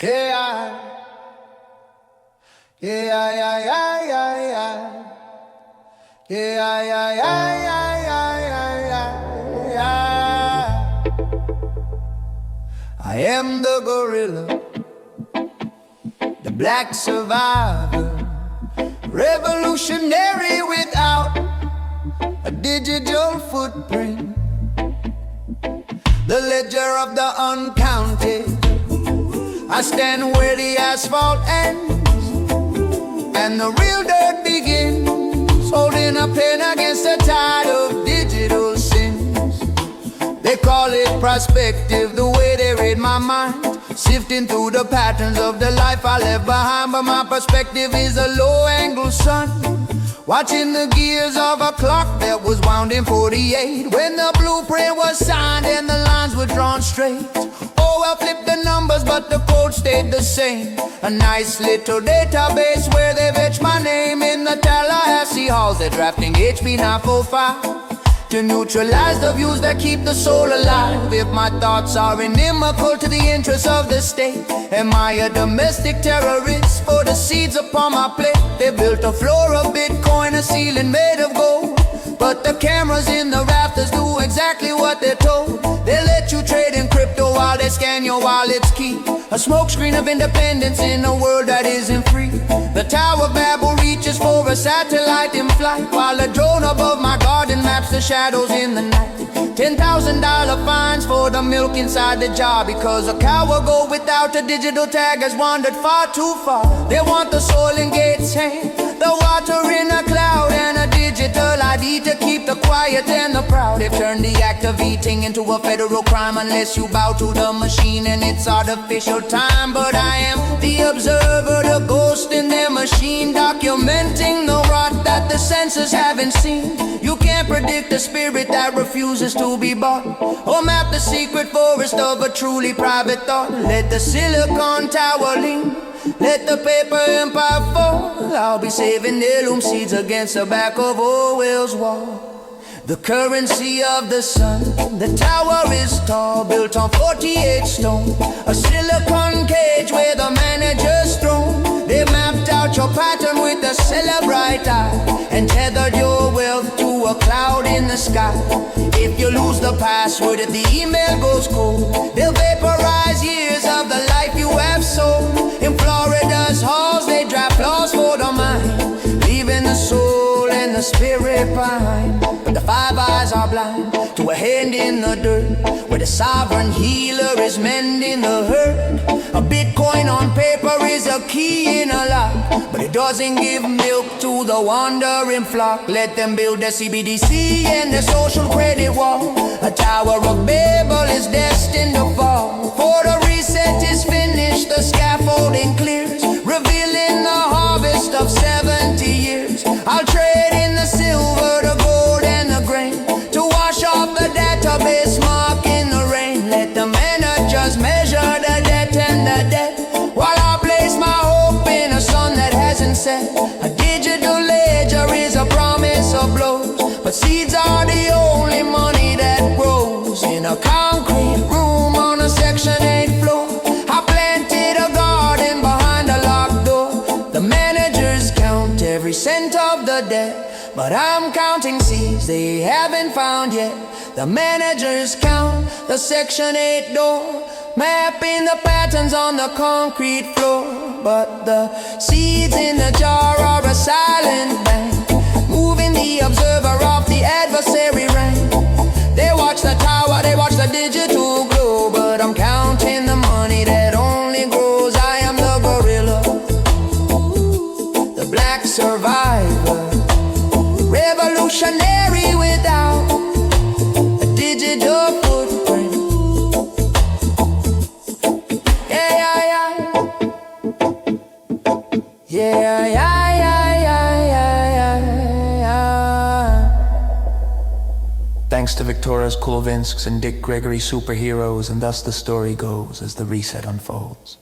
Yeah, yeah, yeah, yeah, yeah, yeah. Yeah, yeah, yeah, yeah, yeah, yeah, yeah. I am the gorilla, the black survivor, revolutionary without a digital footprint, the ledger of the uncounted. I stand where the asphalt ends and the real dirt begins, holding a pen against the tide of digital sins. They call it perspective, the way they read my mind, sifting through the patterns of the life I left behind. But my perspective is a low-angle sun, watching the gears of a clock that was wound in 48, when the blueprint was signed and the lines were drawn straight. Orwell flipped the numbers, but the code stayed the same. A nice little database where they've etched my name in the Tallahassee halls. They're drafting HB 945 to neutralize the views that keep the soul alive. If my thoughts are inimical to the interests of the state, am I a domestic terrorist for the seeds upon my plate? They built a floor of Bitcoin, a ceiling made of gold, but the cameras in the rafters do exactly what they're told. They let you trade in crypto while they scan your wallet's key, a smokescreen of independence in a world that isn't free. The Tower of Babel reaches for a satellite in flight, while a drone above my garden maps the shadows in the night. $10,000 fines for the milk inside the jar, because a cow will go without a digital tag has wandered far too far. They want the soil in Gates' hand, the water in a cloud, and a digital ID to keep the quiet and the proud. They've turned the act of eating into a federal crime unless you bow to the machine and it's artificial time. But I am the observer, the ghost in their machine, documenting the rot that the senses haven't seen. You can't predict the spirit that refuses to be bought, or map the secret forest of a truly private thought. Let the silicon tower lean, let the paper empire fall. I'll be saving heirloom seeds against the back of Orwell's wall. The currency of the sun, the tower is tall, built on 48 stone, a silicon cage where the manager's throne. They mapped out your pattern with a Celebrite eye, and tethered your wealth to a cloud in the sky. If you lose the password, if the email goes cold, they'll vaporize years of the life you have sold. In Florida's halls, they draft laws for the mind, leaving the soul and the spirit behind. But the five eyes are blind to a hand in the dirt, where the sovereign healer is mending the hurt. A Bitcoin on paper is a key in a lock, but it doesn't give milk to the wandering flock. Let them build their CBDC and their social credit wall. A Tower of Babel is destined to fall. For the reset is finished, the scaffolding clears, revealing the harvest of 70 years. I'll trade in the silver, the gold and the grain, to wash off the database mark in the rain. Let the managers measure the debt and the debt, while I place my hope in a sun that hasn't set. A digital ledger is a promise of blows, but seeds are the only money that grows. In a concrete room on a Section 8 floor, I planted a garden behind a locked door. The managers count every cent of the debt, but I'm counting seeds they haven't found yet. The managers count the Section 8 door, mapping the patterns on the concrete floor. But the seeds in the jar are a silent bank, moving the observer off the adversary rank. They watch the tower, they watch the digital glow, but I'm counting the money that only grows. I am the gorilla, the black survivor, revolutionary without a digital footprint. Yeah, yeah, yeah. Yeah, yeah, yeah, yeah, yeah, yeah. Thanks to Victoria's Kulvinsks and Dick Gregory superheroes, and thus the story goes as the reset unfolds.